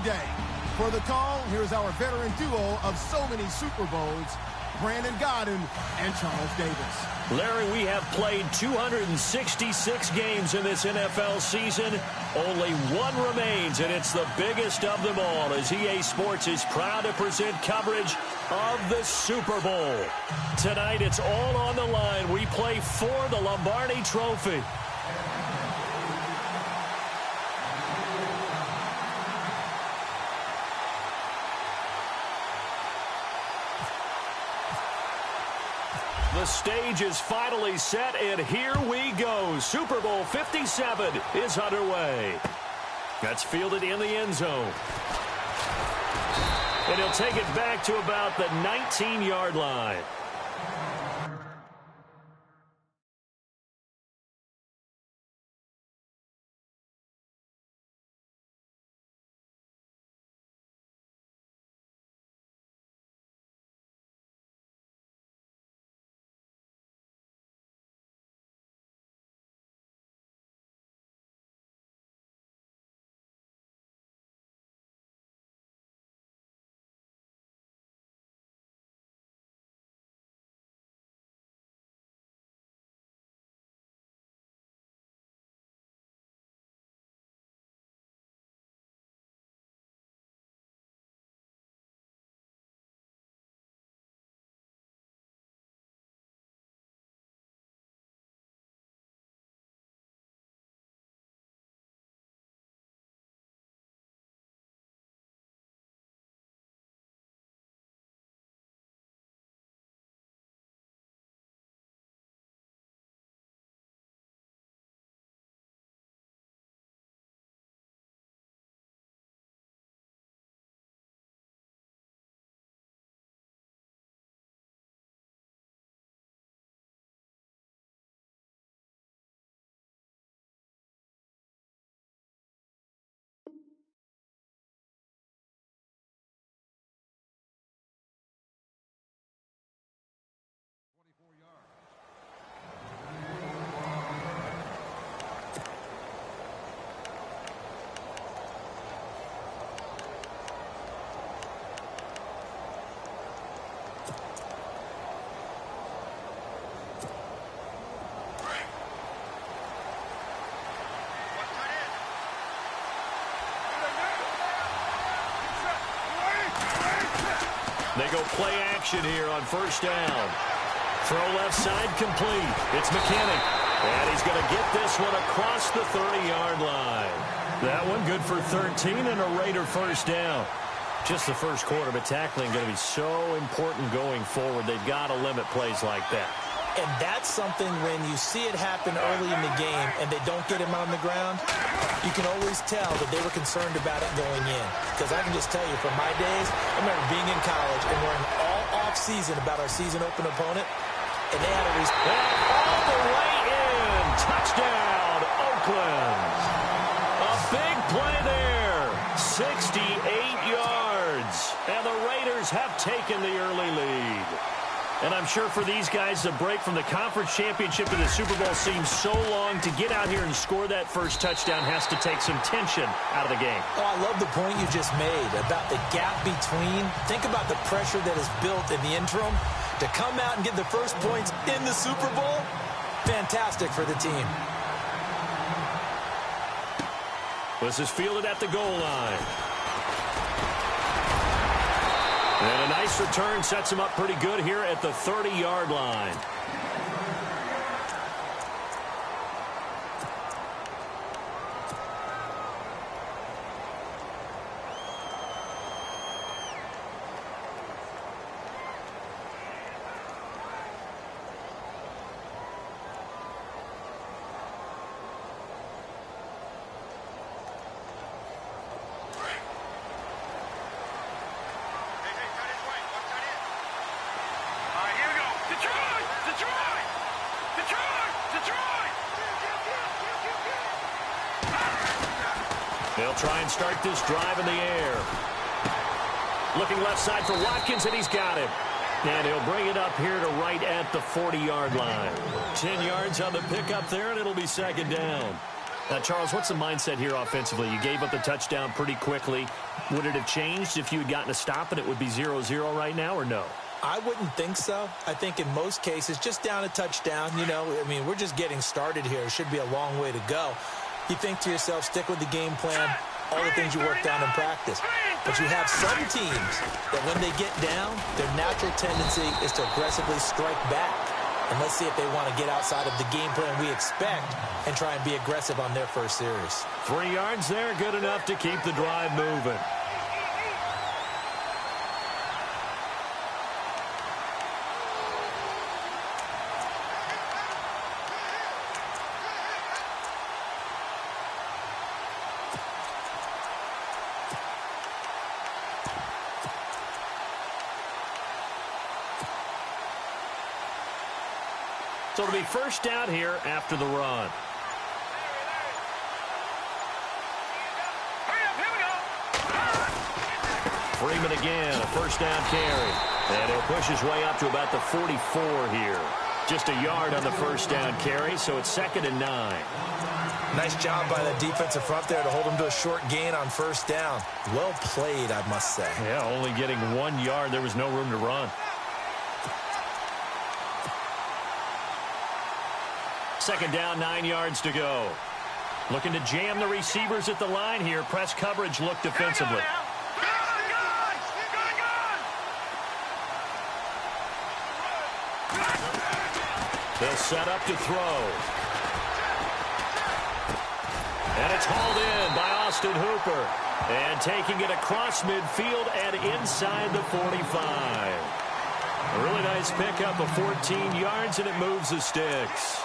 day. For the call, here's our veteran duo of so many Super Bowls, Brandon Godden and Charles Davis. Larry, we have played 266 games in this NFL season. Only one remains, and it's the biggest of them all, as EA Sports is proud to present coverage of the Super Bowl. Tonight, it's all on the line. We play for the Lombardi Trophy. The stage is finally set, and here we go. Super Bowl 57 is underway. That's fielded in the end zone. And he'll take it back to about the 19-yard line. They go play action here on first down. Throw left side complete. It's McKinnon. And he's going to get this one across the 30-yard line. That one good for 13 and a Raider first down. Just the first quarter, but tackling going to be so important going forward. They've got to limit plays like that. And that's something when you see it happen early in the game and they don't get him on the ground, you can always tell that they were concerned about it going in. Because I can just tell you from my days, I remember being in college and worrying all off-season about our season-open opponent, and they had a all the way in. Touchdown, Oakland. A big play there. 68 yards. And the Raiders have taken the early lead. And I'm sure for these guys, the break from the conference championship to the Super Bowl seems so long. To get out here and score that first touchdown has to take some tension out of the game. Oh, I love the point you just made about the gap between. Think about the pressure that is built in the interim. To come out and get the first points in the Super Bowl, fantastic for the team. This is fielded at the goal line. And a nice return sets him up pretty good here at the 30-yard line. They'll try and start this drive in the air. Looking left side for Watkins, and he's got him. And he'll bring it up here to right at the 40-yard line. 10 yards on the pickup there, and it'll be second down. Now, Charles, what's the mindset here offensively? You gave up the touchdown pretty quickly. Would it have changed if you had gotten a stop and it would be 0-0 right now, or no? I wouldn't think so. I think in most cases, just down a touchdown, you know, I mean, we're just getting started here. It should be a long way to go. You think to yourself, stick with the game plan, all the things you worked on in practice. But you have some teams that when they get down, their natural tendency is to aggressively strike back. And let's see if they want to get outside of the game plan we expect and try and be aggressive on their first series. 3 yards there, good enough to keep the drive moving. So it'll be first down here after the run. Freeman again, a first down carry. And he'll push his way up to about the 44 here. Just a yard on the first down carry, so it's 2nd and 9. Nice job by the defensive front there to hold him to a short gain on first down. Well played, I must say. Yeah, only getting 1 yard. There was no room to run. 2nd down, 9 yards to go. Looking to jam the receivers at the line here. Press coverage look defensively. They'll set up to throw. And it's hauled in by Austin Hooper. And taking it across midfield and inside the 45. A really nice pickup of 14 yards, and it moves the sticks.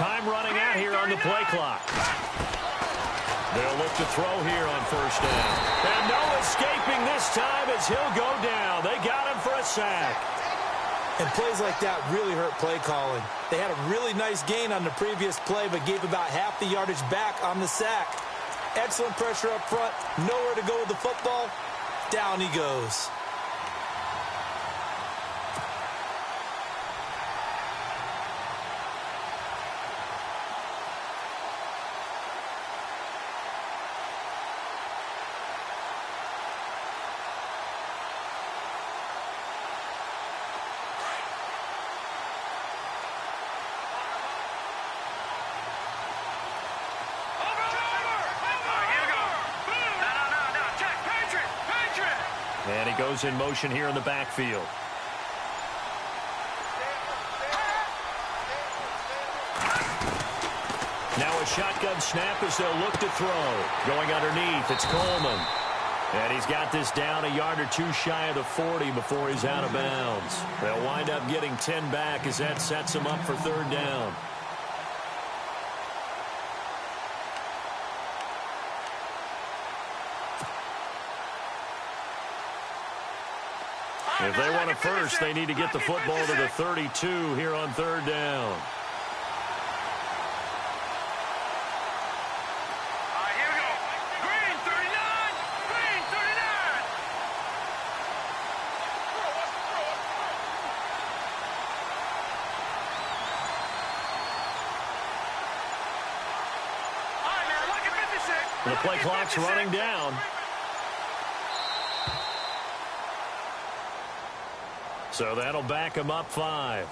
Time running out here on the play clock. They'll look to throw here on first down. And no escaping this time as he'll go down. They got him for a sack. And plays like that really hurt play calling. They had a really nice gain on the previous play, but gave about half the yardage back on the sack. Excellent pressure up front. Nowhere to go with the football. Down he goes. And he goes in motion here in the backfield. Now a shotgun snap as they'll look to throw. Going underneath, it's Coleman. And he's got this down a yard or two shy of the 40 before he's out of bounds. They'll wind up getting 10 back as that sets them up for 3rd down. If they want it first, they need to get the football to the 32 here on 3rd down. Here we go. Green 39. Green 39. All right, man. Look at 56. The play clock's running down. So that'll back him up 5.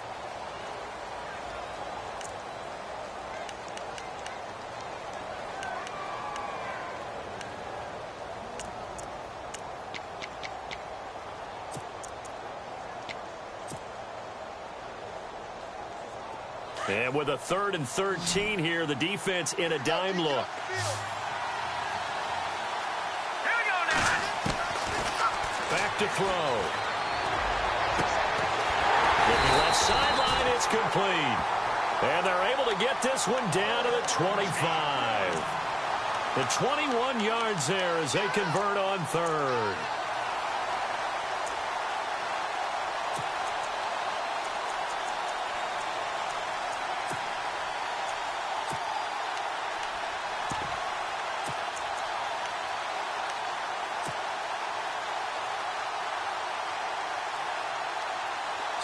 And with a 3rd and 13 here, the defense in a dime look. Here we go now. Back to throw. The Left sideline, it's complete. And they're able to get this one down to the 25. The 21 yards there as they convert on third.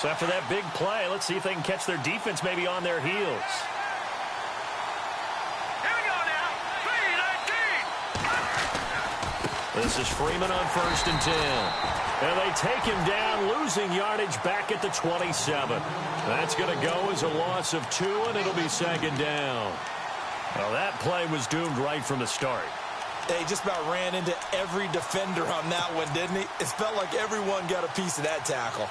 So after that big play, let's see if they can catch their defense maybe on their heels. Here we go now. 3-19. This is Freeman on 1st and 10. And they take him down, losing yardage back at the 27. That's going to go as a loss of 2, and it'll be 2nd down. Well, that play was doomed right from the start. They just about ran into every defender on that one, didn't he? It felt like everyone got a piece of that tackle.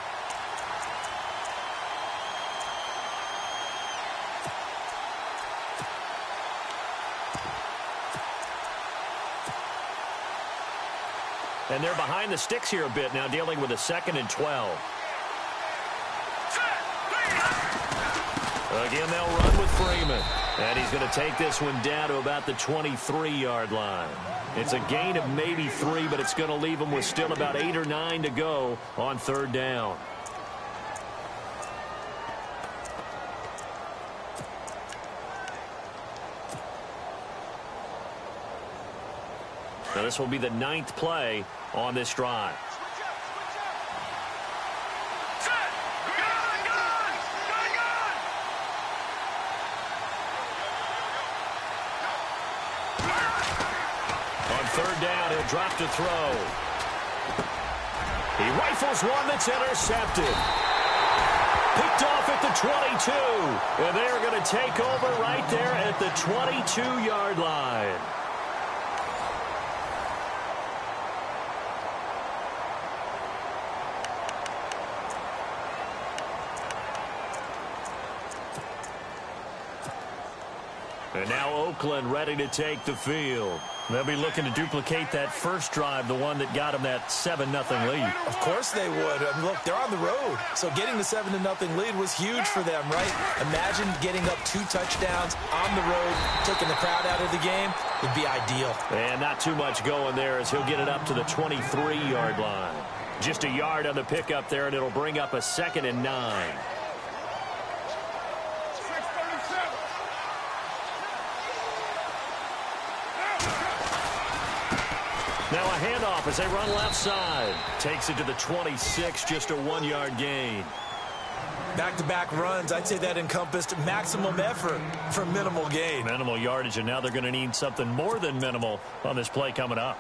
And they're behind the sticks here a bit now, dealing with a 2nd and 12. Again, they'll run with Freeman. And he's going to take this one down to about the 23-yard line. It's a gain of maybe 3, but it's going to leave them with still about 8 or 9 to go on 3rd down. Now this will be the 9th play on this drive. On 3rd down, he'll drop to throw. He rifles one that's intercepted. Picked off at the 22. And they're going to take over right there at the 22-yard line. And now Oakland ready to take the field. They'll be looking to duplicate that first drive, the one that got them that 7-0 lead. Of course they would. I mean, look, they're on the road. So getting the 7-0 lead was huge for them, right? Imagine getting up 2 touchdowns on the road, taking the crowd out of the game would be ideal. And not too much going there as he'll get it up to the 23-yard line. Just a yard on the pickup there, and it'll bring up a 2nd and 9. Now a handoff as they run left side. Takes it to the 26, just a 1-yard gain. Back-to-back runs, I'd say that encompassed maximum effort for minimal gain. Minimal yardage, and now they're going to need something more than minimal on this play coming up.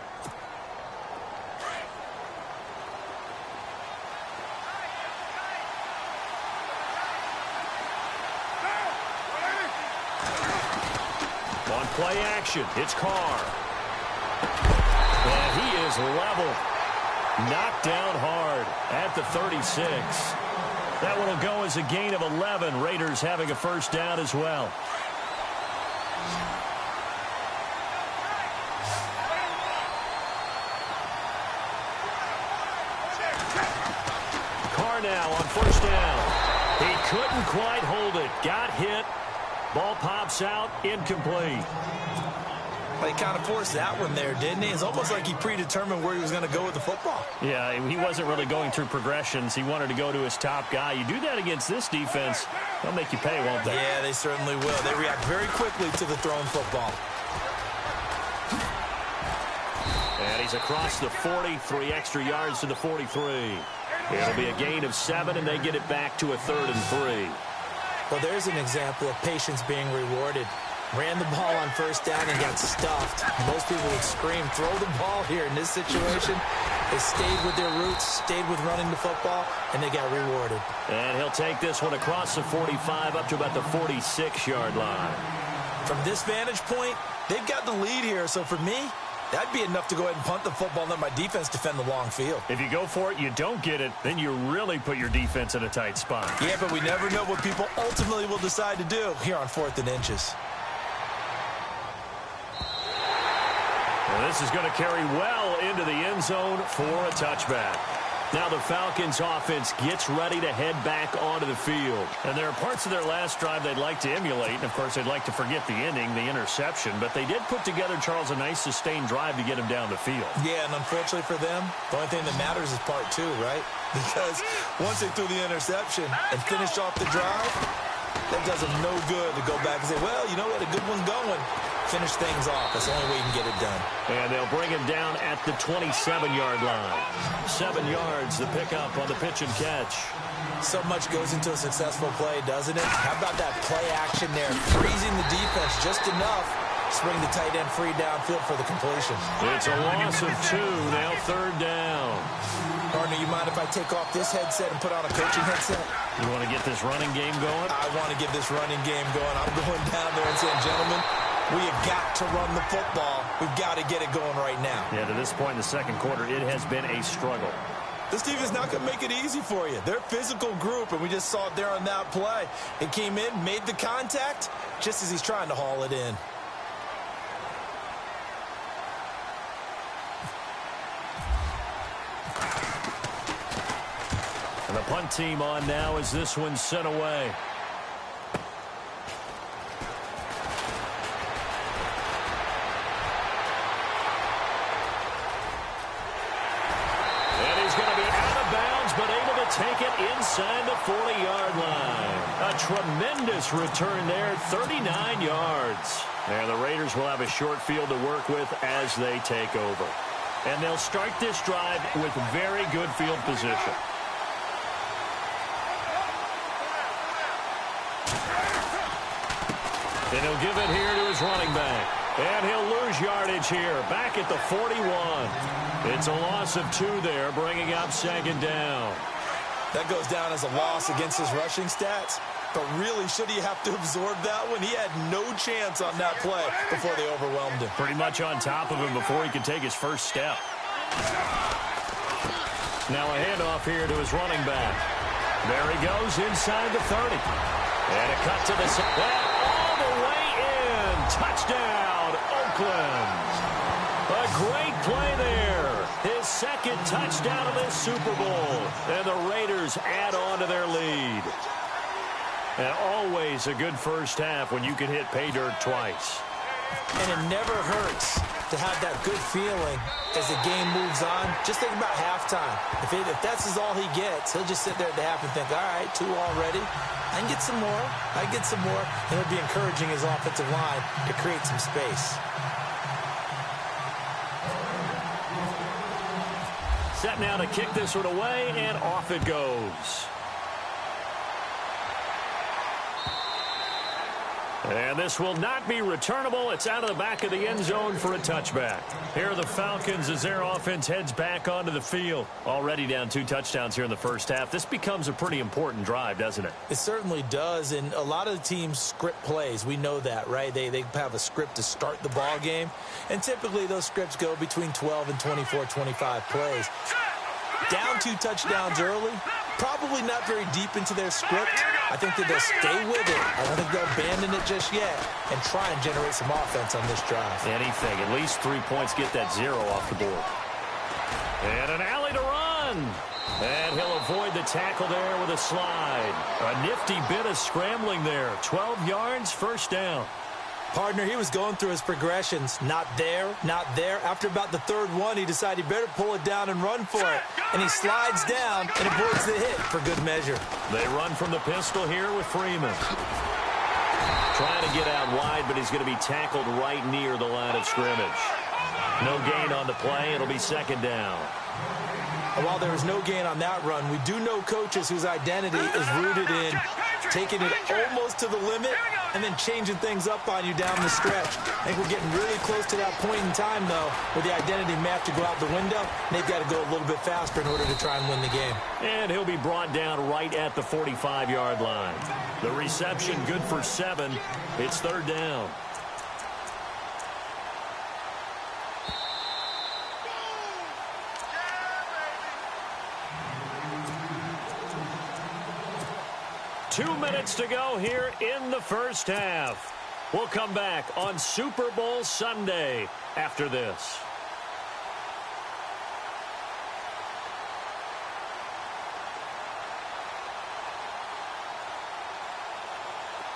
On play action, it's Carr. And he is level. Knocked down hard at the 36. That one will go as a gain of 11. Raiders having a first down as well. Carr now on first down. He couldn't quite hold it. Got hit. Ball pops out. Incomplete. He kind of forced that one there, didn't he? It's almost like he predetermined where he was going to go with the football. Yeah, he wasn't really going through progressions. He wanted to go to his top guy. You do that against this defense, they'll make you pay, won't they? Yeah, they certainly will. They react very quickly to the thrown football. And he's across the 40, 3 extra yards to the 43. It'll be a gain of 7, and they get it back to a 3rd and 3. Well, there's an example of patience being rewarded. Ran the ball on first down and got stuffed. Most people would scream, throw the ball here. In this situation, they stayed with their roots, stayed with running the football, and they got rewarded. And he'll take this one across the 45 up to about the 46-yard line. From this vantage point, they've got the lead here. So for me, that'd be enough to go ahead and punt the football and let my defense defend the long field. If you go for it, you don't get it, then you really put your defense in a tight spot. Yeah, but we never know what people ultimately will decide to do here on 4th and inches. Well, this is going to carry well into the end zone for a touchback. Now the Falcons offense gets ready to head back onto the field. And there are parts of their last drive they'd like to emulate. And, of course, they'd like to forget the ending, the interception. But they did put together, Charles, a nice sustained drive to get him down the field. Yeah, and unfortunately for them, the only thing that matters is part two, right? Because once they threw the interception and finished off the drive, that does them no good to go back and say, well, you know what, a good one going. Finish things off. That's the only way you can get it done. And they'll bring him down at the 27-yard line. 7 yards, the pickup on the pitch and catch. So much goes into a successful play, doesn't it? How about that play action there? Freezing the defense just enough to bring the tight end free downfield for the completion. It's a loss of 2, now 3rd down. Partner, you mind if I take off this headset and put on a coaching headset? You want to get this running game going? I want to get this running game going. I'm going down there and saying, gentlemen, we have got to run the football. We've got to get it going right now. Yeah, to this point in the second quarter, it has been a struggle. This team is not going to make it easy for you. They're a physical group, and we just saw it there on that play. It came in, made the contact, just as he's trying to haul it in. And the punt team on now as this one's sent away. But able to take it inside the 40-yard line. A tremendous return there, 39 yards. And the Raiders will have a short field to work with as they take over. And they'll start this drive with very good field position. And he'll give it here to his running back. And he'll lose yardage here, back at the 41. It's a loss of 2 there, bringing up 2nd down. That goes down as a loss against his rushing stats. But really, should he have to absorb that one? He had no chance on that play before they overwhelmed him. Pretty much on top of him before he could take his first step. Now a handoff here to his running back. There he goes inside the 30. And a cut to the side. All the way in. Touchdown, Oakland. A great play there. His 2nd touchdown of this Super Bowl. And the Raiders add on to their lead. And always a good first half when you can hit pay dirt twice. And it never hurts to have that good feeling as the game moves on. Just think about halftime. If that's all he gets, he'll just sit there at the half and think, all right, 2 already. I can get some more. I can get some more. And he'll be encouraging his offensive line to create some space. Set now to kick this one away, and off it goes. And this will not be returnable. It's out of the back of the end zone for a touchback. Here are the Falcons as their offense heads back onto the field. Already down 2 touchdowns here in the first half. This becomes a pretty important drive, doesn't it? It certainly does, and a lot of the teams script plays. We know that, right? They have a script to start the ball game, and typically those scripts go between 12 and 24, 25 plays. Down 2 touchdowns early, probably not very deep into their script. I think that they'll stay with it. I don't think they'll abandon it just yet and try and generate some offense on this drive. Anything. At least 3 points get that 0 off the board. And an alley to run. And he'll avoid the tackle there with a slide. A nifty bit of scrambling there. 12 yards, first down. Partner, he was going through his progressions. Not there, not there. After about the 3rd one, he decided he better pull it down and run for it. And he slides down and avoids the hit for good measure. They run from the pistol here with Freeman. Trying to get out wide, but he's going to be tackled right near the line of scrimmage. No gain on the play. It'll be 2nd down. And while there was no gain on that run, we do know coaches whose identity is rooted in taking it almost to the limit and then changing things up on you down the stretch. I think we're getting really close to that point in time, though, where the identity may have to go out the window, and they've got to go a little bit faster in order to try and win the game. And he'll be brought down right at the 45-yard line. The reception good for 7. It's 3rd down. Two minutes to go here in the first half. We'll come back on Super Bowl Sunday after this.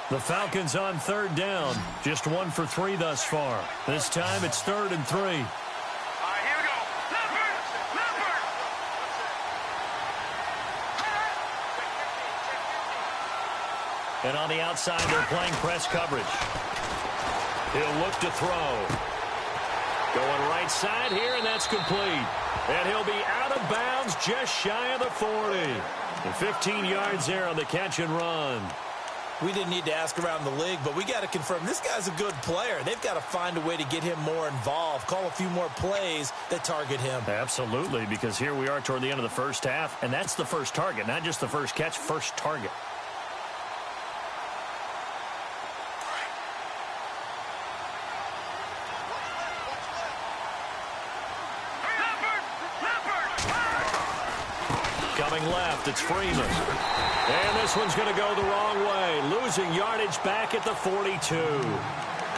The Falcons on third down. Just 1 for 3 thus far. This time it's 3rd and 3. All right, here we go. Leopard! Leopard! And on the outside, they're playing press coverage. He'll look to throw. Going right side here, and that's complete. And he'll be out of bounds just shy of the 40. And 15 yards there on the catch and run. We didn't need to ask around the league, but we got to confirm this guy's a good player. They've got to find a way to get him more involved, call a few more plays that target him. Absolutely, because here we are toward the end of the first half, and that's the first target, not just the first catch, first target. Coming left, it's Freeman. And this one's going to go the wrong way. Losing yardage back at the 42.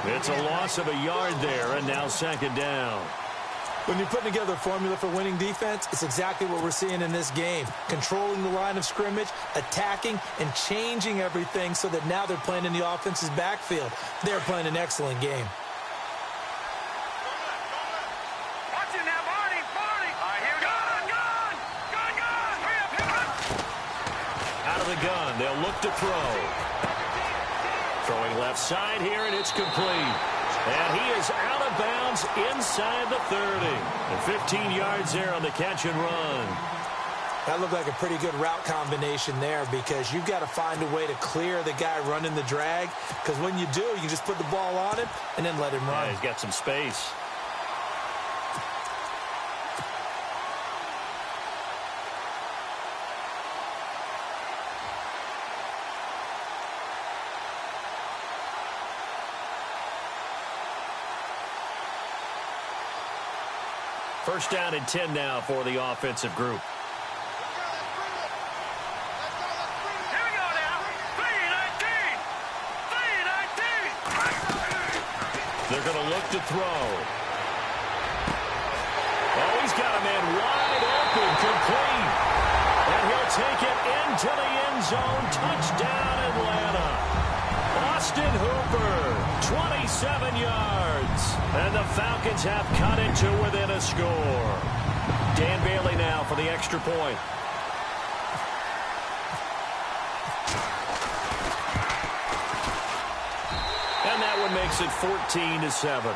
It's a loss of a yard there, and now 2nd down. When you're putting together a formula for winning defense, it's exactly what we're seeing in this game. Controlling the line of scrimmage, attacking, and changing everything so that now they're playing in the offense's backfield. They're playing an excellent game. Watch it now, Barney! Barney! All right, here we go. Gun! Gun! Gun! Hurry up! Hurry up! Out of the gun, they'll look to throw. Throwing left side here, and it's complete. And he is out of bounds inside the 30. And 15 yards there on the catch and run. That looked like a pretty good route combination there because you've got to find a way to clear the guy running the drag. Because when you do, you just put the ball on him and then let him run. Yeah, he's got some space. First down and 10 now for the offensive group. Here we go now. 3-19. 3-19. They're going to look to throw. Oh, he's got a man wide open, complete. And he'll take it into the end zone. Touchdown, Atlanta. Austin Hooper, 27 yards. And the Falcons have cut it to within a score. Dan Bailey now for the extra point. And that one makes it 14-7.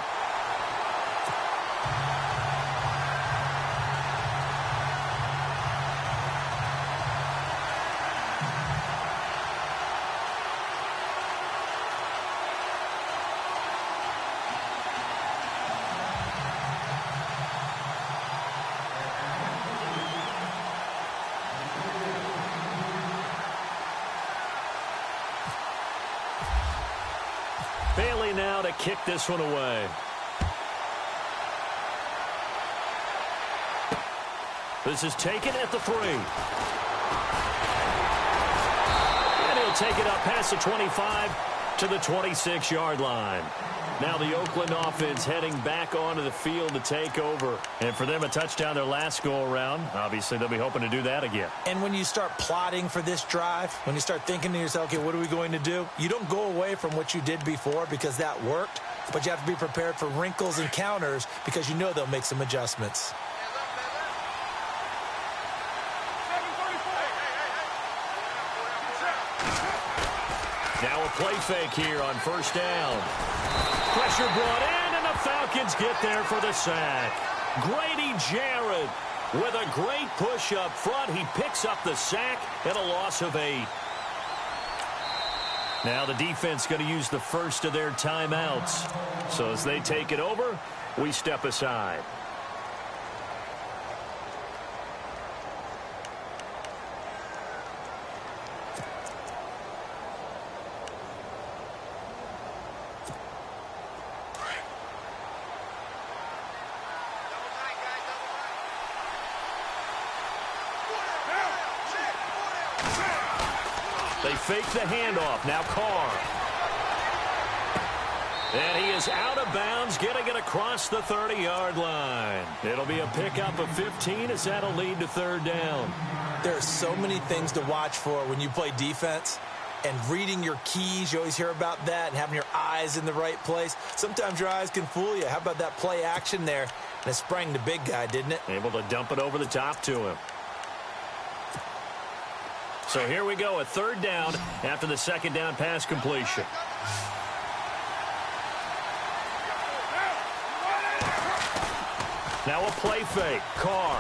Bailey now to kick this one away. This is taken at the 3. And he'll take it up past the 25 to the 26-yard line. Now the Oakland offense heading back onto the field to take over. And for them, a touchdown their last go-around. Obviously, they'll be hoping to do that again. And when you start plotting for this drive, when you start thinking to yourself, okay, what are we going to do? You don't go away from what you did before because that worked, but you have to be prepared for wrinkles and counters because you know they'll make some adjustments. Now a play fake here on first down. Pressure brought in, and the Falcons get there for the sack. Grady Jarrett with a great push up front. He picks up the sack and a loss of 8. Now the defense going to use the first of their timeouts. So as they take it over, we step aside. They fake the handoff. Now Carr. And he is out of bounds, getting it across the 30-yard line. It'll be a pickup of 15 as that'll lead to third down. There are so many things to watch for when you play defense. And reading your keys, you always hear about that, and having your eyes in the right place. Sometimes your eyes can fool you. How about that play action there? And it sprang the big guy, didn't it? Able to dump it over the top to him. So here we go, a third down after the second down pass completion. Now a play fake. Carr.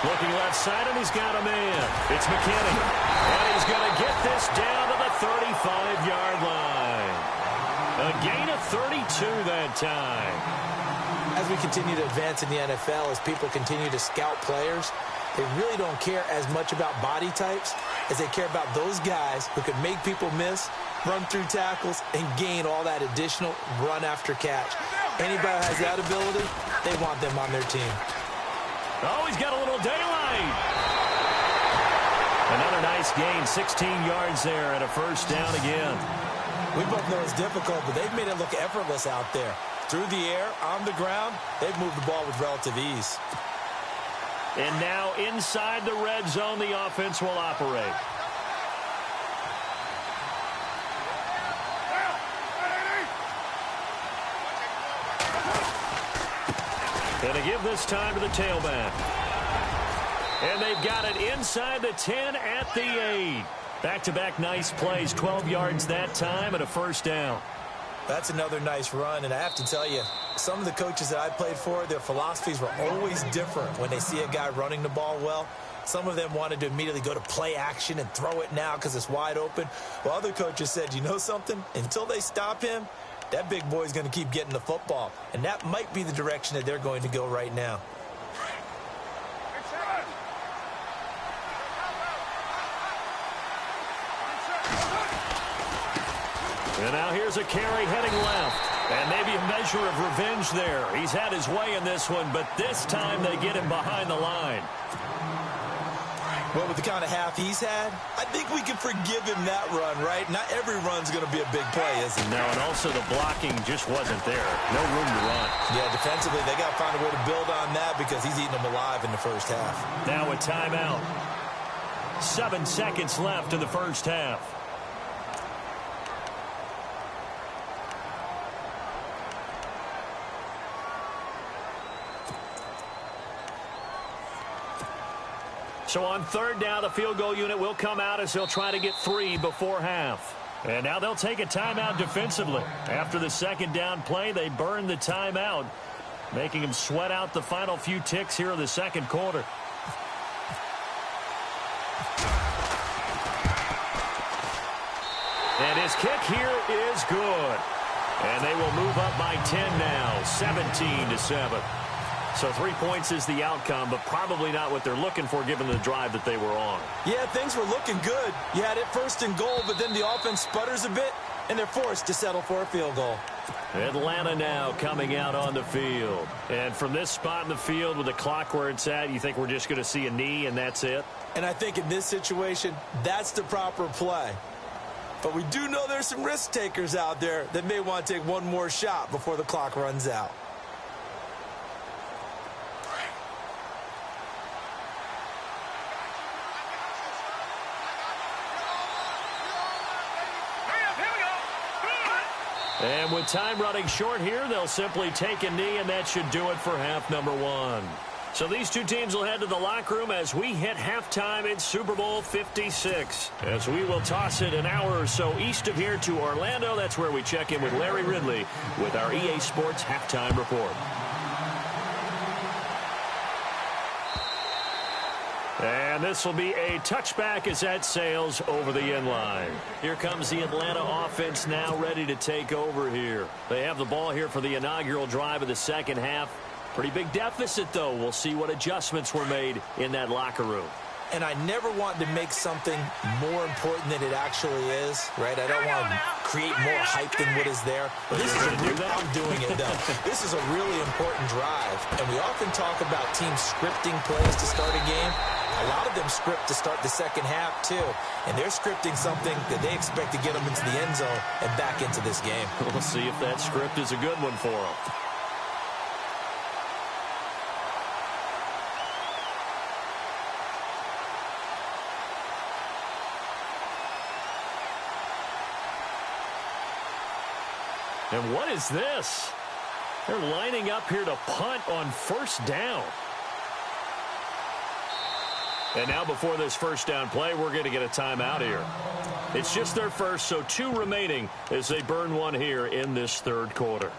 Looking left side, and he's got a man. It's McKinney. And he's going to get this down to the 35-yard line. A gain of 32 that time. As we continue to advance in the NFL, as people continue to scout players, they really don't care as much about body types as they care about those guys who can make people miss, run through tackles, and gain all that additional run after catch. Anybody who has that ability, they want them on their team. Oh, he's got a little daylight. Another nice gain, 16 yards there, and a first down again. We both know it's difficult, but they've made it look effortless out there. Through the air, on the ground, they've moved the ball with relative ease. And now inside the red zone, the offense will operate. And they give this time to the tailback. And they've got it inside the 10 at the 8. Back-to-back nice plays, 12 yards that time and a first down. That's another nice run, and I have to tell you, some of the coaches that I played for, their philosophies were always different when they see a guy running the ball well. Some of them wanted to immediately go to play action and throw it now because it's wide open. While other coaches said, you know something? Until they stop him, that big boy's going to keep getting the football. And that might be the direction that they're going to go right now. And now here's a carry heading left. And maybe a measure of revenge there. He's had his way in this one, but this time they get him behind the line. Well, with the kind of half he's had, I think we can forgive him that run, right? Not every run's going to be a big play, is it? No, and also the blocking just wasn't there. No room to run. Yeah, defensively, they got to find a way to build on that because he's eating them alive in the first half. Now a timeout. 7 seconds left in the first half. So on third down, the field goal unit will come out as they'll try to get 3 before half. And now they'll take a timeout defensively. After the second down play, they burn the timeout, making them sweat out the final few ticks here in the second quarter. And his kick here is good. And they will move up by 10 now, 17-7. So 3 points is the outcome, but probably not what they're looking for given the drive that they were on. Yeah, things were looking good. You had it first and goal, but then the offense sputters a bit, and they're forced to settle for a field goal. Atlanta now coming out on the field. And from this spot in the field with the clock where it's at, you think we're just going to see a knee and that's it? And I think in this situation, that's the proper play. But we do know there's some risk takers out there that may want to take one more shot before the clock runs out. And with time running short here, they'll simply take a knee, and that should do it for half number 1. So these two teams will head to the locker room as we hit halftime in Super Bowl 56. As we will toss it an hour or so east of here to Orlando. That's where we check in with Larry Ridley with our EA Sports Halftime Report. And this will be a touchback as that sails over the end line. Here comes the Atlanta offense now ready to take over here. They have the ball here for the inaugural drive of the second half. Pretty big deficit, though. We'll see what adjustments were made in that locker room. And I never want to make something more important than it actually is, right? I don't want to create more hype than what is there. But this is I'm doing it, though. This is a really important drive. And we often talk about teams scripting plays to start a game. A lot of them script to start the second half, too. And they're scripting something that they expect to get them into the end zone and back into this game. We'll see if that script is a good one for them. And what is this? They're lining up here to punt on first down. And now before this first down play, we're going to get a timeout here. It's just their first, so 2 remaining as they burn one here in this third quarter.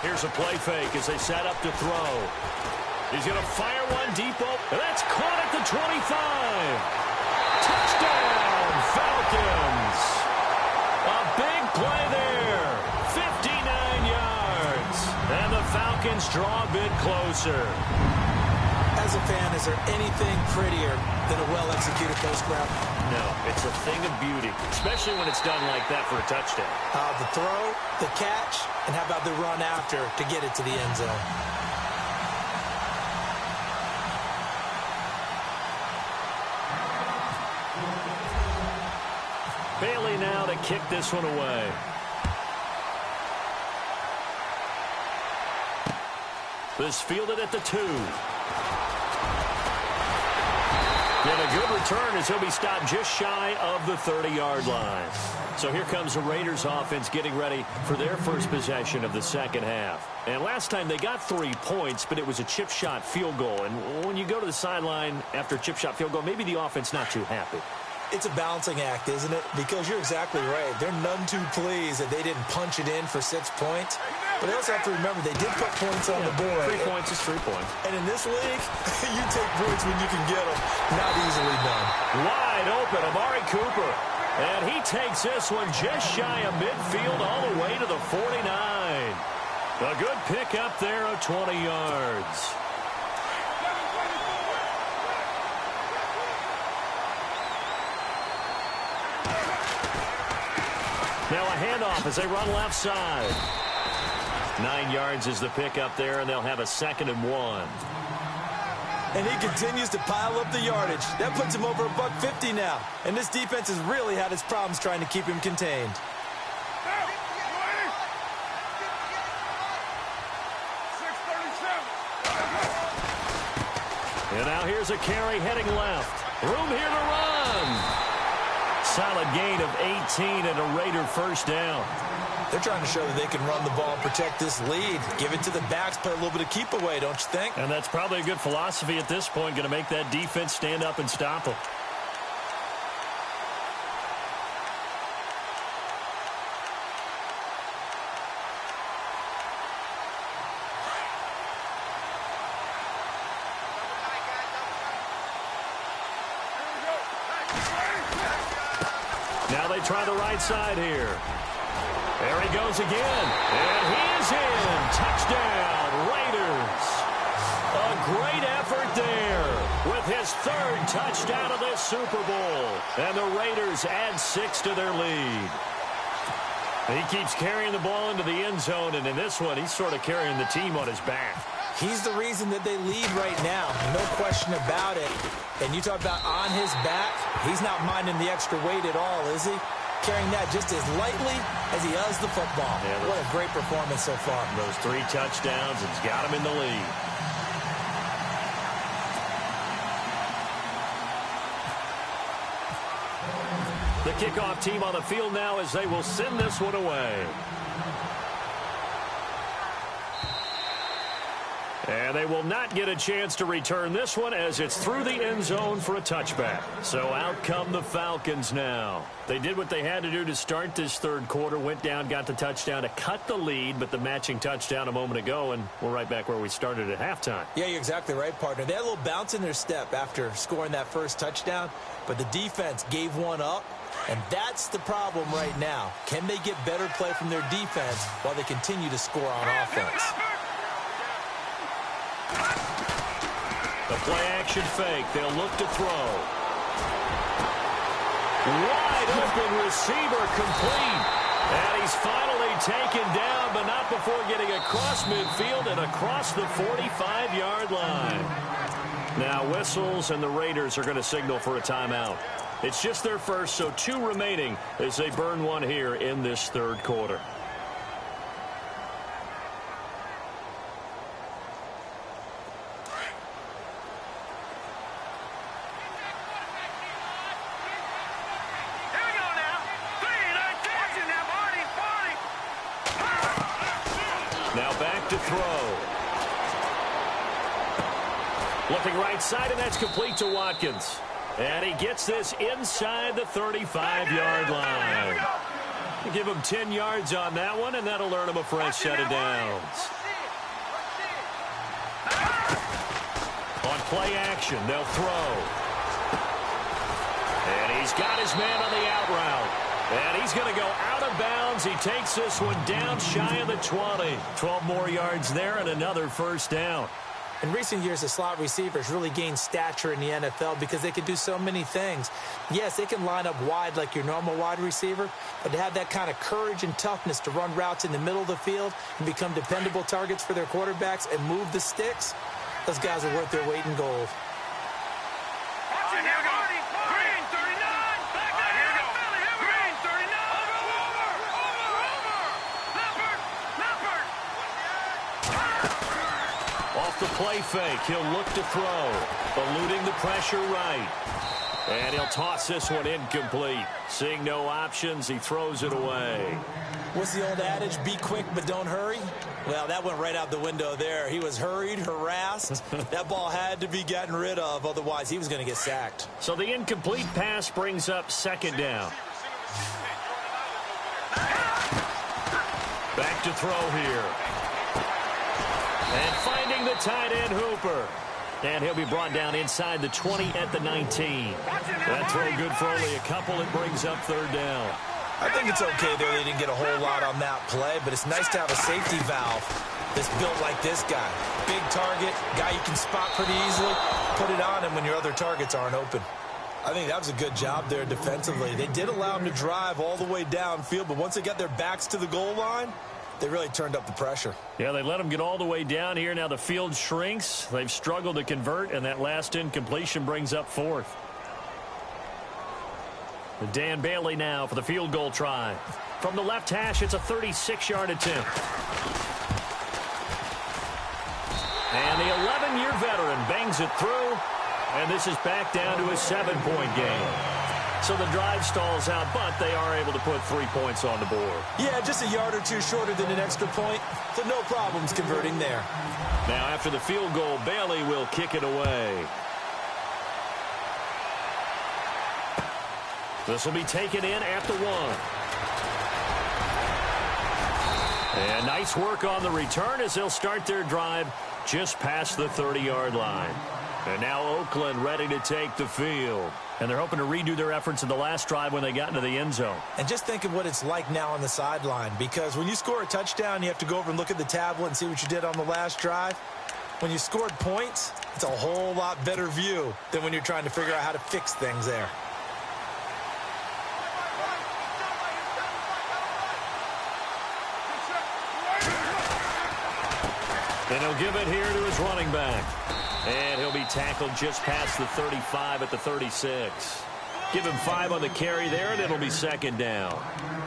Here's a play fake as they set up to throw. He's going to fire one deep open. That's caught at the 25. Touchdown, Falcons. A big play there. 59 yards. And the Falcons draw a bit closer. As a fan, is there anything prettier than a well-executed post route? No, it's a thing of beauty, especially when it's done like that for a touchdown. The throw, the catch, and how about the run after to get it to the end zone? Bailey now to kick this one away. This fielded at the 2. And a good return as he'll be stopped just shy of the 30-yard line. So here comes the Raiders offense getting ready for their first possession of the second half. And last time they got 3 points, but it was a chip shot field goal. And when you go to the sideline after a chip shot field goal, maybe the offense not too happy. It's a balancing act, isn't it? Because you're exactly right. They're none too pleased that they didn't punch it in for 6 points. But they also have to remember they did put points on the board. 3 points is 3 points. And in this league, you take points when you can get them. Not easily done. Wide open, Amari Cooper. And he takes this one just shy of midfield all the way to the 49. A good pickup there of 20 yards. Now a handoff as they run left side. 9 yards is the pickup there, and they'll have a 2nd and 1. And he continues to pile up the yardage. That puts him over $150 now. And this defense has really had its problems trying to keep him contained. And now here's a carry heading left. Room here to run. Solid gain of 18 and a Raider first down. They're trying to show that they can run the ball and protect this lead. Give it to the backs, play a little bit of keep away, don't you think? And that's probably a good philosophy at this point, going to make that defense stand up and stop them. Now they try the right side here. There he goes again. And he is in. Touchdown, Raiders. A great effort there with his 3rd touchdown of this Super Bowl. And the Raiders add 6 to their lead. He keeps carrying the ball into the end zone, and in this one, he's sort of carrying the team on his back. He's the reason that they lead right now. No question about it. And you talk about on his back, he's not minding the extra weight at all, is he? Carrying that just as lightly as he does the football. Yeah, what a great performance so far. Those 3 touchdowns, it's got him in the lead. The kickoff team on the field now as they will send this one away. And they will not get a chance to return this one as it's through the end zone for a touchback. So out come the Falcons now. They did what they had to do to start this third quarter, went down, got the touchdown to cut the lead, but the matching touchdown a moment ago, and we're right back where we started at halftime. Yeah, you're exactly right, partner. They had a little bounce in their step after scoring that first touchdown, but the defense gave one up, and that's the problem right now. Can they get better play from their defense while they continue to score on offense? The play-action fake. They'll look to throw. Wide open receiver complete. And he's finally taken down, but not before getting across midfield and across the 45-yard line. Now whistles, and the Raiders are going to signal for a timeout. It's just their first, so 2 remaining as they burn one here in this third quarter. Now back to throw. Looking right side, and that's complete to Watkins. And he gets this inside the 35-yard line. Give him 10 yards on that one, and that'll earn him a fresh set of downs. On play action, they'll throw. And he's got his man on the out route. And he's going to go out of bounds. He takes this one down shy of the 20. 12 more yards there and another first down. In recent years, the slot receivers really gained stature in the NFL because they can do so many things. Yes, they can line up wide like your normal wide receiver, but to have that kind of courage and toughness to run routes in the middle of the field and become dependable targets for their quarterbacks and move the sticks, those guys are worth their weight in gold. The play fake. He'll look to throw. Eluding the pressure right. And he'll toss this one incomplete. Seeing no options, he throws it away. What's the old adage? Be quick, but don't hurry? Well, that went right out the window there. He was hurried, harassed. That ball had to be gotten rid of. Otherwise, he was going to get sacked. So the incomplete pass brings up second down. Back to throw here. And finding the tight end, Hooper. And he'll be brought down inside the 20 at the 19. That throw good for only a couple. It brings up third down. I think it's okay there. They didn't get a whole lot on that play, but it's nice to have a safety valve that's built like this guy. Big target, guy you can spot pretty easily. Put it on him when your other targets aren't open. I think that was a good job there defensively. They did allow him to drive all the way downfield, but once they got their backs to the goal line, they really turned up the pressure. Yeah, they let them get all the way down here. Now the field shrinks. They've struggled to convert, and that last incompletion brings up fourth. Dan Bailey now for the field goal try. From the left hash, it's a 36-yard attempt. And the 11-year veteran bangs it through, and this is back down to a 7-point game. So the drive stalls out, but they are able to put 3 points on the board. Yeah, just a yard or two shorter than an extra point, so no problems converting there. Now after the field goal, Bailey will kick it away. This will be taken in at the 1. And nice work on the return as they'll start their drive just past the 30-yard line. And now Oakland ready to take the field. And they're hoping to redo their efforts in the last drive when they got into the end zone. And just think of what it's like now on the sideline, because when you score a touchdown, you have to go over and look at the tablet and see what you did on the last drive. When you scored points, it's a whole lot better view than when you're trying to figure out how to fix things there. And he'll give it here to his running back. And he'll be tackled just past the 35 at the 36. Give him 5 on the carry there, and it'll be second down.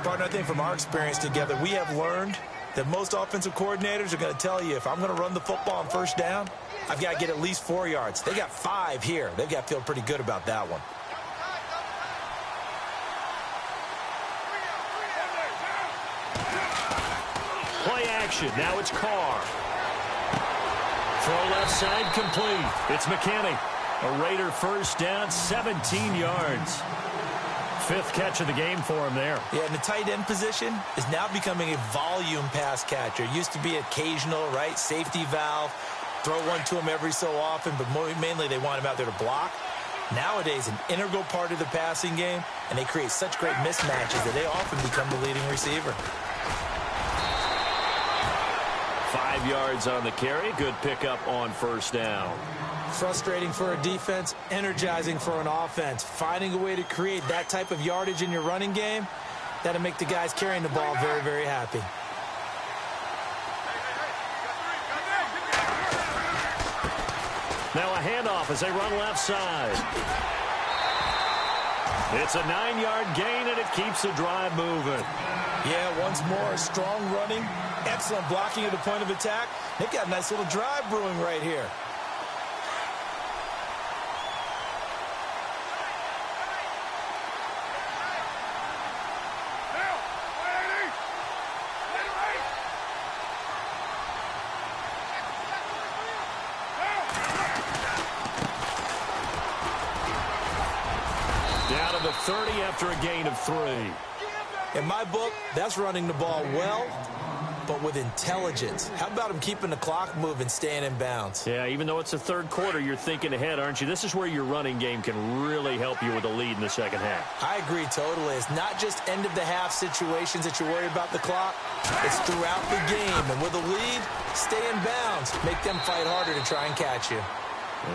Partner, I think from our experience together, we have learned that most offensive coordinators are going to tell you, if I'm going to run the football on first down, I've got to get at least 4 yards. They got 5 here. They've got to feel pretty good about that one. Play action. Now it's Carr. Throw left side complete. It's McKinney. A Raider first down, 17 yards. 5th catch of the game for him there. Yeah, and the tight end position is now becoming a volume pass catcher. It used to be occasional, right? Safety valve. Throw one to him every so often, but mainly they want him out there to block. Nowadays, an integral part of the passing game, and they create such great mismatches that they often become the leading receiver. 5 yards on the carry. Good pickup on first down. Frustrating for a defense, energizing for an offense. Finding a way to create that type of yardage in your running game, that'll make the guys carrying the ball very, very happy. Now a handoff as they run left side. It's a 9-yard gain, and it keeps the drive moving. Yeah, once more, strong running, excellent blocking at the point of attack. They've got a nice little drive brewing right here. Down to the 30 after a gain of 3. In my book, that's running the ball well, but with intelligence. How about him keeping the clock moving, staying in bounds? Yeah, even though it's the third quarter, you're thinking ahead, aren't you? This is where your running game can really help you with a lead in the second half. I agree totally. It's not just end-of-the-half situations that you worry about the clock. It's throughout the game. And with a lead, stay in bounds. Make them fight harder to try and catch you.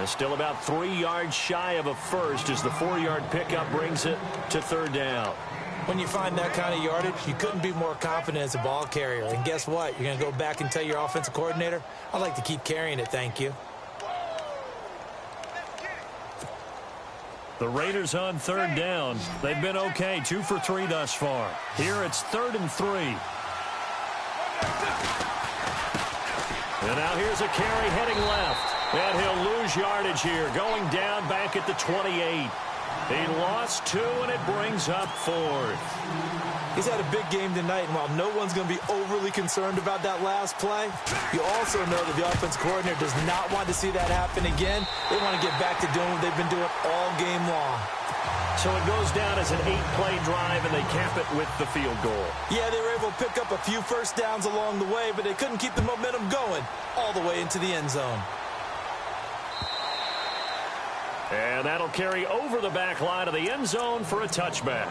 Still about 3 yards shy of a first as the 4-yard pickup brings it to third down. When you find that kind of yardage, you couldn't be more confident as a ball carrier. And guess what? You're going to go back and tell your offensive coordinator, I'd like to keep carrying it, thank you. The Raiders on third down. They've been okay, 2 for 3 thus far. Here it's 3rd and 3. And now here's a carry heading left. And he'll lose yardage here, going down back at the 28. He lost 2, and it brings up 4th. He's had a big game tonight, and while no one's going to be overly concerned about that last play, you also know that the offense coordinator does not want to see that happen again. They want to get back to doing what they've been doing all game long. So it goes down as an 8-play drive, and they cap it with the field goal. Yeah, they were able to pick up a few first downs along the way, but they couldn't keep the momentum going all the way into the end zone. And that'll carry over the back line of the end zone for a touchback.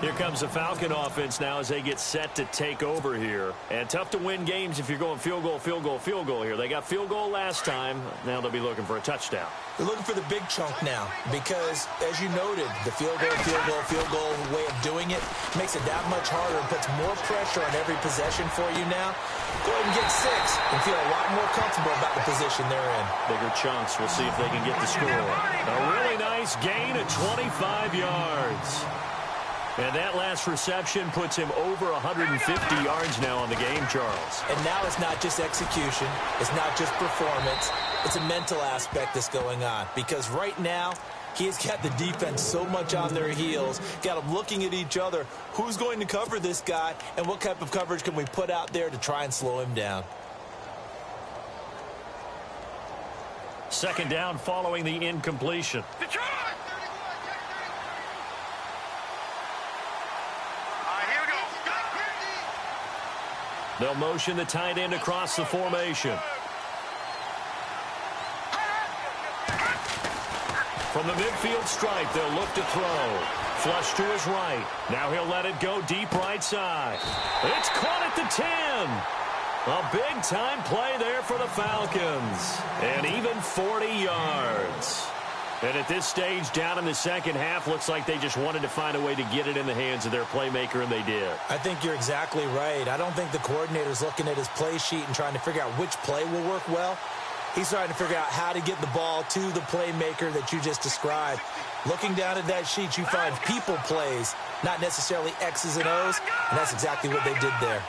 Here comes the Falcon offense now as they get set to take over here. And tough to win games if you're going field goal, field goal, field goal here. They got field goal last time. Now they'll be looking for a touchdown. They're looking for the big chunk now because, as you noted, the field goal way of doing it makes it that much harder and puts more pressure on every possession for you now. Go ahead and get 6 and feel a lot more comfortable about the position they're in. Bigger chunks. We'll see if they can get the score. A really nice gain of 25 yards. And that last reception puts him over 150 yards now on the game, Charles. And now it's not just execution. It's not just performance. It's a mental aspect that's going on. Because right now, he's got the defense so much on their heels, got them looking at each other. Who's going to cover this guy, and what type of coverage can we put out there to try and slow him down? Second down following the incompletion. They'll motion the tight end across the formation. From the midfield stripe, they'll look to throw. Flush to his right. Now he'll let it go deep right side. It's caught at the 10. A big-time play there for the Falcons. And even 40 yards. And at this stage, down in the second half, looks like they just wanted to find a way to get it in the hands of their playmaker, and they did. I think you're exactly right. I don't think the coordinator's looking at his play sheet and trying to figure out which play will work well. He's trying to figure out how to get the ball to the playmaker that you just described. Looking down at that sheet, you find people plays, not necessarily X's and O's, and that's exactly what they did there.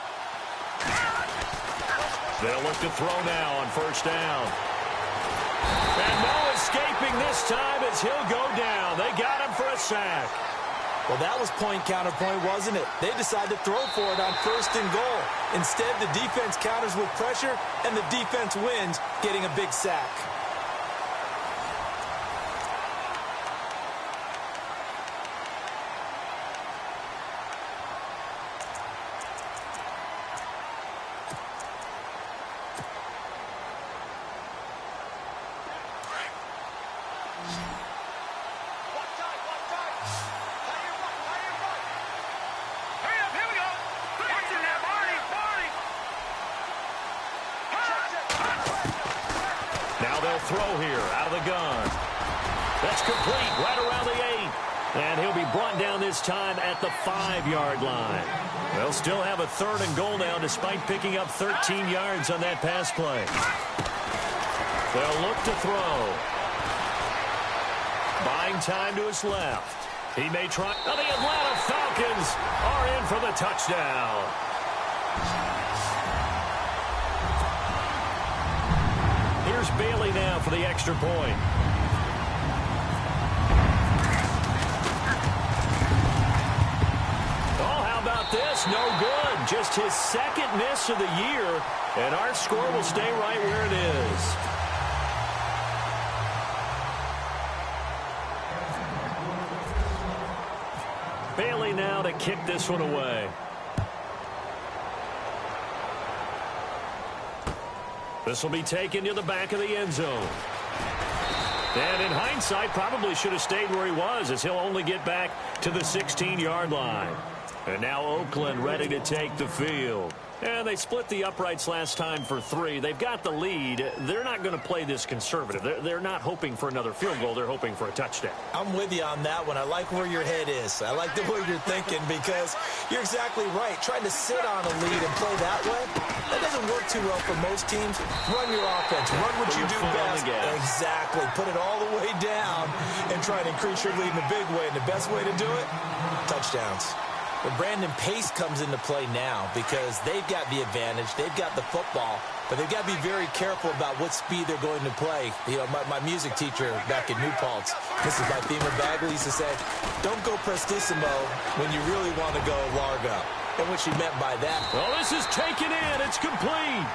They'll look to throw now on first down. And no escaping this time as he'll go down. They got him for a sack. Well, that was point counterpoint, wasn't it? They decided to throw for it on 1st and goal. Instead, the defense counters with pressure, and the defense wins, getting a big sack. Now they'll throw here out of the gun. That's complete right around the 8. And he'll be brought down this time at the 5-yard line. They'll still have a 3rd and goal now despite picking up 13 yards on that pass play. They'll look to throw. Buying time to his left. He may try. Oh, the Atlanta Falcons are in for the touchdown. Here's Bailey now for the extra point. This no good. Just his 2nd miss of the year, and our score will stay right where it is. Bailey now to kick this one away. This will be taken to the back of the end zone. And in hindsight, probably should have stayed where he was, as he'll only get back to the 16-yard line. And now Oakland ready to take the field. And they split the uprights last time for 3. They've got the lead. They're not going to play this conservative. They're not hoping for another field goal. They're hoping for a touchdown. I'm with you on that one. I like where your head is. I like the way you're thinking because you're exactly right. Trying to sit on a lead and play that way, that doesn't work too well for most teams. Run your offense. Run what you do best. Exactly. Put it all the way down and try to increase your lead in a big way. And the best way to do it, touchdowns. Well, Brandon, pace comes into play now because they've got the advantage. They've got the football, but they've got to be very careful about what speed they're going to play. You know, my music teacher back in New Paltz, Mrs. Bythema Bagley, used to say, don't go prestissimo when you really want to go largo. And what she meant by that. Well, this is taken in. It's complete.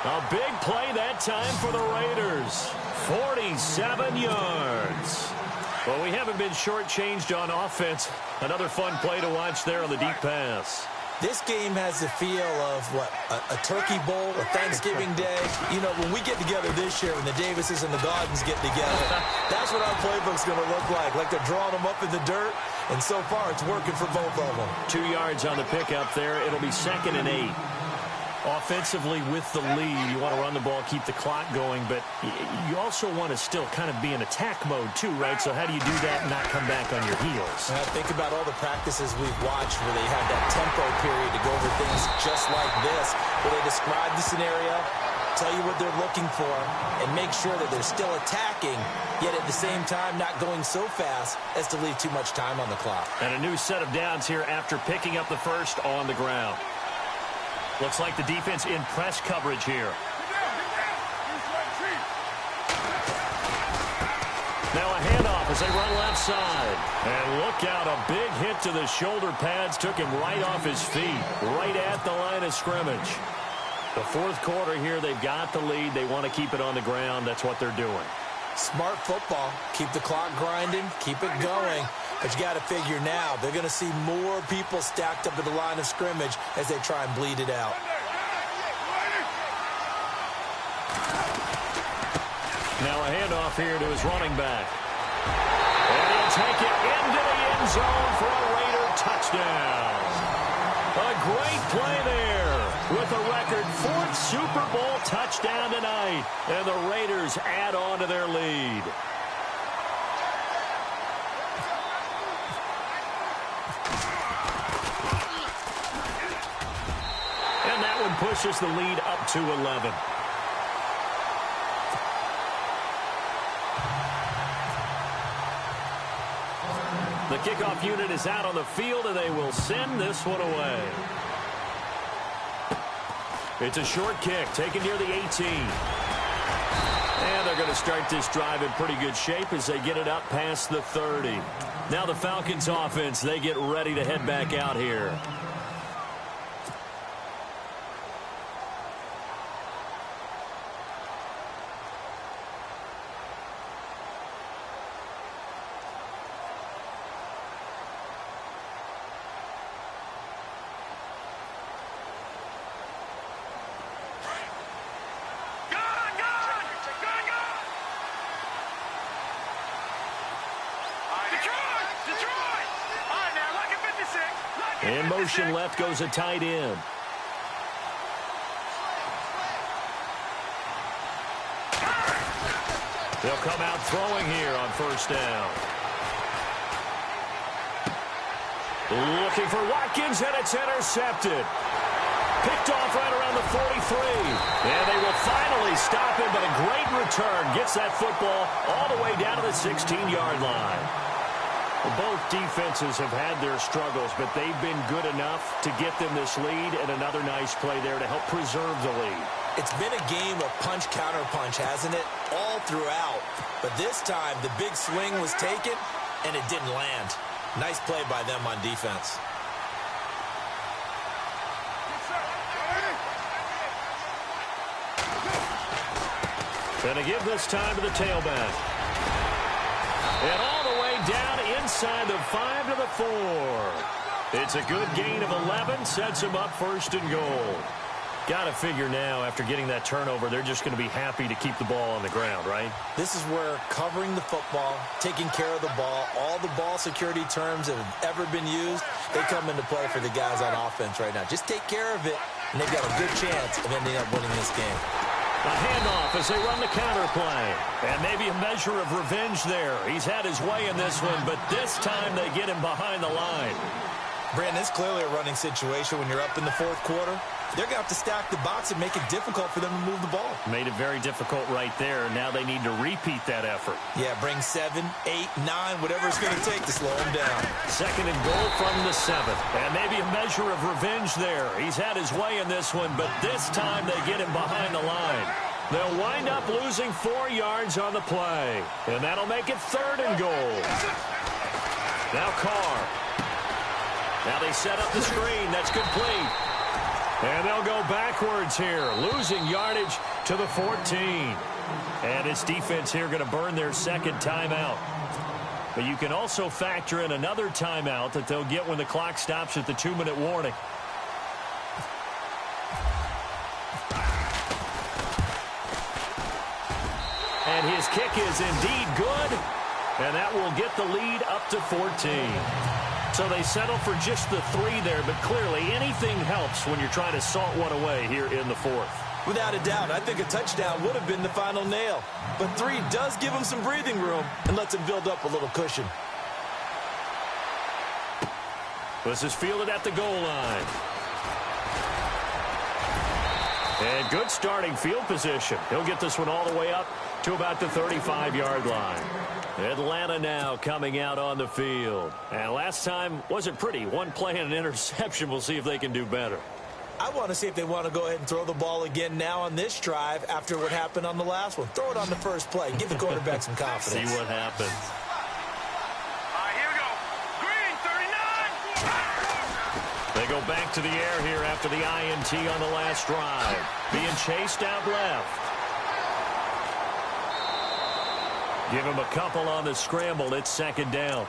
A big play that time for the Raiders. 47 yards. Well, we haven't been shortchanged on offense. Another fun play to watch there on the deep pass. This game has the feel of, what, a turkey bowl, a Thanksgiving day. You know, when we get together this year, when the Davises and the Gaudens get together, that's what our playbook's going to look like. Like they're drawing them up in the dirt, and so far it's working for both of them. 2 yards on the pickup there. It'll be 2nd and 8. Offensively with the lead, you want to run the ball, keep the clock going, but you also want to still kind of be in attack mode too, right? So how do you do that and not come back on your heels? Think about all the practices we've watched where they have that tempo period to go over things just like this, where they describe the scenario, tell you what they're looking for, and make sure that they're still attacking, yet at the same time not going so fast as to leave too much time on the clock. And a new set of downs here after picking up the first on the ground. Looks like the defense in press coverage here. Now a handoff as they run left side. And look out, a big hit to the shoulder pads. Took him right off his feet, right at the line of scrimmage. The 4th quarter here, they've got the lead. They want to keep it on the ground. That's what they're doing. Smart football. Keep the clock grinding. Keep it going. But you got to figure now, they're going to see more people stacked up at the line of scrimmage as they try and bleed it out. Now a handoff here to his running back. And he'll take it into the end zone for a Raider touchdown. A great play there with a record 4th Super Bowl touchdown tonight. And the Raiders add on to their lead. Pushes the lead up to 11. The kickoff unit is out on the field, and they will send this one away. It's a short kick taken near the 18. And they're going to start this drive in pretty good shape as they get it up past the 30. Now the Falcons offense, they get ready to head back out here. In motion left goes a tight end. They'll come out throwing here on first down. Looking for Watkins, and it's intercepted. Picked off right around the 43. And they will finally stop him, but a great return. Gets that football all the way down to the 16-yard line. Well, both defenses have had their struggles, but they've been good enough to get them this lead, and another nice play there to help preserve the lead. It's been a game of punch-counter-punch, hasn't it? All throughout. But this time, the big swing was taken, and it didn't land. Nice play by them on defense. Going to give this time to the tailback. And all the way down inside the 5 to the 4. It's a good gain of 11. Sets him up first and goal. Got to figure now, after getting that turnover, they're just going to be happy to keep the ball on the ground, right? This is where covering the football, taking care of the ball, all the ball security terms that have ever been used, they come into play for the guys on offense right now. Just take care of it, and they've got a good chance of ending up winning this game. A handoff as they run the counter play. And maybe a measure of revenge there. He's had his way in this one, but this time they get him behind the line. Brandon, it's clearly a running situation when you're up in the fourth quarter. They're going to have to stack the box and make it difficult for them to move the ball. Made it very difficult right there. Now they need to repeat that effort. Yeah, bring 7, 8, 9, whatever it's going to take to slow him down. Second and goal from the 7. And maybe a measure of revenge there. He's had his way in this one, but this time they get him behind the line. They'll wind up losing 4 yards on the play. And that'll make it third and goal. Now Carr. Now they set up the screen. That's complete. And they'll go backwards here, losing yardage to the 14. And its defense here going to burn their second timeout. But you can also factor in another timeout that they'll get when the clock stops at the 2-minute warning. And his kick is indeed good. And that will get the lead up to 14. So they settle for just the 3 there, but clearly anything helps when you're trying to salt one away here in the fourth. Without a doubt, I think a touchdown would have been the final nail. But 3 does give them some breathing room and lets them build up a little cushion. This is fielded at the goal line. And good starting field position. He'll get this one all the way up to about the 35-yard line. Atlanta now coming out on the field. And last time wasn't pretty. One play and an interception. We'll see if they can do better. I want to see if they want to go ahead and throw the ball again now on this drive after what happened on the last one. Throw it on the first play. Give the quarterback some confidence. See what happens. Here we go. Green, 39. They go back to the air here after the INT on the last drive. Being chased out left. Give him a couple on the scramble. It's second down.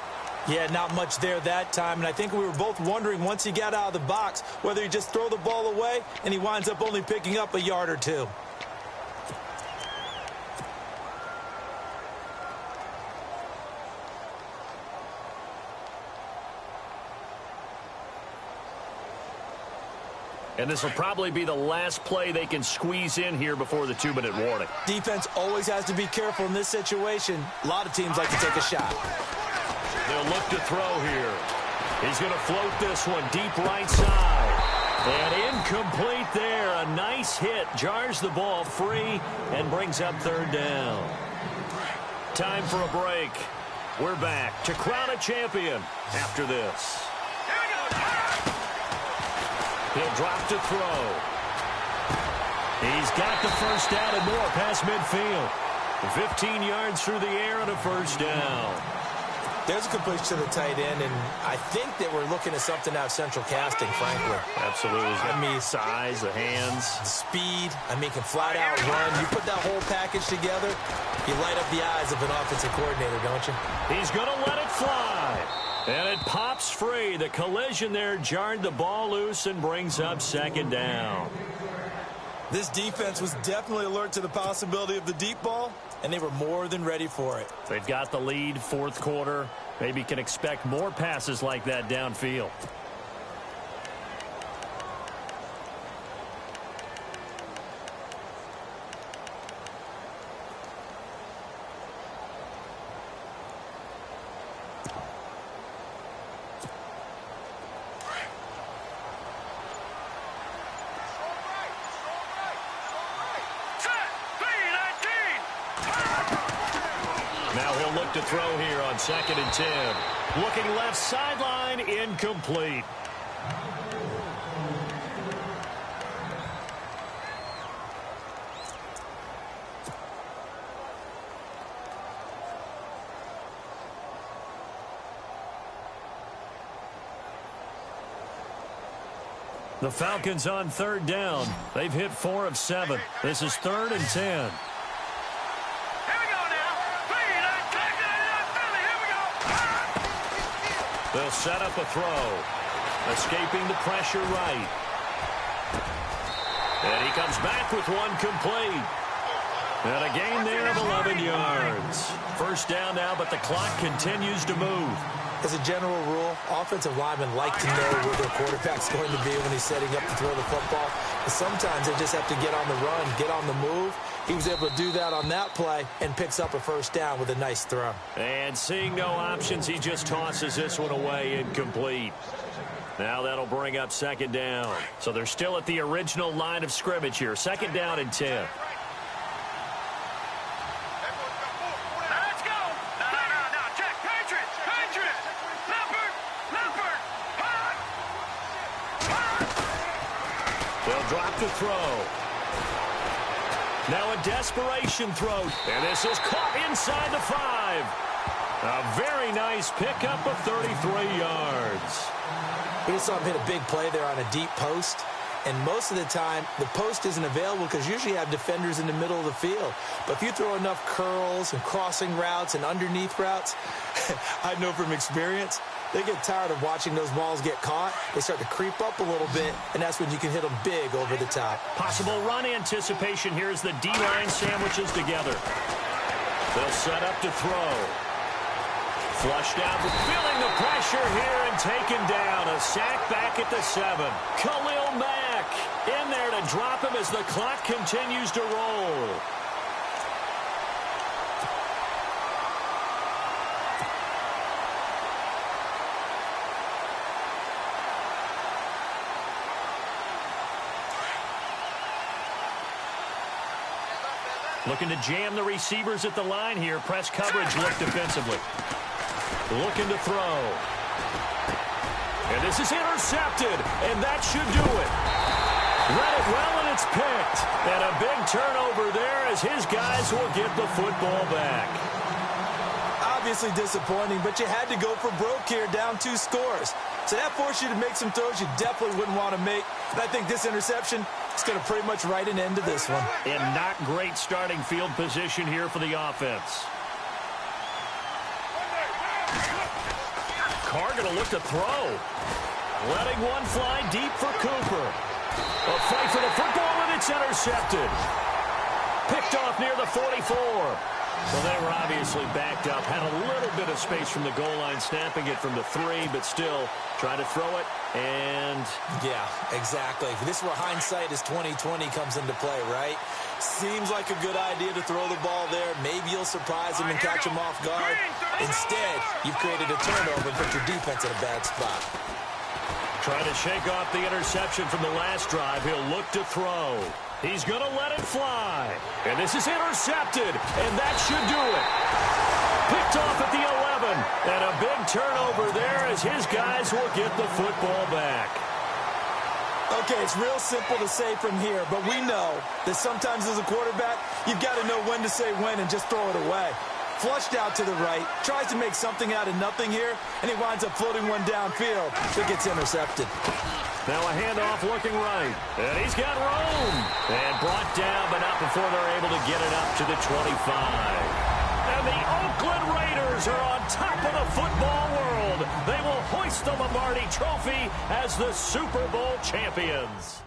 Yeah, not much there that time. And I think we were both wondering once he got out of the box whether he just throw the ball away and he winds up only picking up a yard or 2. And this will probably be the last play they can squeeze in here before the 2-minute warning. Defense always has to be careful in this situation. A lot of teams like to take a shot. They'll look to throw here. He's going to float this one deep right side. And incomplete there. A nice hit. Jars the ball free and brings up third down. Time for a break. We're back to crown a champion after this. He'll drop to throw. He's got the first down and more past midfield. 15 yards through the air and a first down. There's a completion to the tight end, and I think that we're looking at something out of central casting, frankly. Absolutely. I mean, size, the hands. Speed. I mean, can flat out run. You put that whole package together, you light up the eyes of an offensive coordinator, don't you? He's going to let it fly. And it pops free. The collision there jarred the ball loose and brings up second down. This defense was definitely alert to the possibility of the deep ball, and they were more than ready for it. They've got the lead, fourth quarter. Maybe can expect more passes like that downfield. Now he'll look to throw here on 2nd and 10. Looking left sideline, incomplete. The Falcons on 3rd down. They've hit 4 of 7. This is 3rd and 10. Here we go now. Here we go. They'll set up a throw. Escaping the pressure right. And he comes back with one complete. And a gain there of 11 yards. 1st down now, but the clock continues to move. As a general rule, offensive linemen like to know where their quarterback's going to be when he's setting up to throw the football. But sometimes they just have to get on the run, get on the move. He was able to do that on that play and picks up a 1st down with a nice throw. And seeing no options, he just tosses this one away, incomplete. Now that'll bring up 2nd down. So they're still at the original line of scrimmage here. 2nd down and 10. They'll drop the throw. Now a desperation throw. And this is caught inside the 5. A very nice pickup of 33 yards. We just saw him hit a big play there on a deep post. And most of the time, the post isn't available because usually you have defenders in the middle of the field. But if you throw enough curls and crossing routes and underneath routes, I know from experience, they get tired of watching those balls get caught. They start to creep up a little bit, and that's when you can hit them big over the top. Possible run anticipation here as the D-line sandwiches together. They'll set up to throw. Flushed out, feeling the pressure here and taken down. A sack back at the 7. Khalil Mack in there to drop him as the clock continues to roll. Looking to jam the receivers at the line here. Press coverage look defensively. Looking to throw. And this is intercepted, and that should do it. Read it well, and it's picked. And a big turnover there as his guys will get the football back. Obviously disappointing, but you had to go for broke here, down 2 scores. So that forced you to make some throws you definitely wouldn't want to make. And I think this interception is going to pretty much write an end to this one. And not great starting field position here for the offense. Carr going to look to throw. Letting one fly deep for Cooper. A fight for the football, and it's intercepted. Picked off near the 44. Well, they were obviously backed up. Had a little bit of space from the goal line, snapping it from the 3, but still trying to throw it. And yeah, exactly. This is where hindsight is 20/20 comes into play, right? Seems like a good idea to throw the ball there. Maybe you'll surprise him and catch him off guard. Instead, you've created a turnover and put your defense in a bad spot. Trying to shake off the interception from the last drive. He'll look to throw. He's going to let it fly. And this is intercepted, and that should do it. Picked off at the 11, and a big turnover there as his guys will get the football back. Okay, it's real simple to say from here, but we know that sometimes as a quarterback, you've got to know when to say when and just throw it away. Flushed out to the right, tries to make something out of nothing here, and he winds up floating one downfield that gets intercepted. Now a handoff looking right, and he's got room. And brought down, but not before they're able to get it up to the 25. And the Oakland Raiders are on top of the football world. They will hoist the Lombardi Trophy as the Super Bowl champions.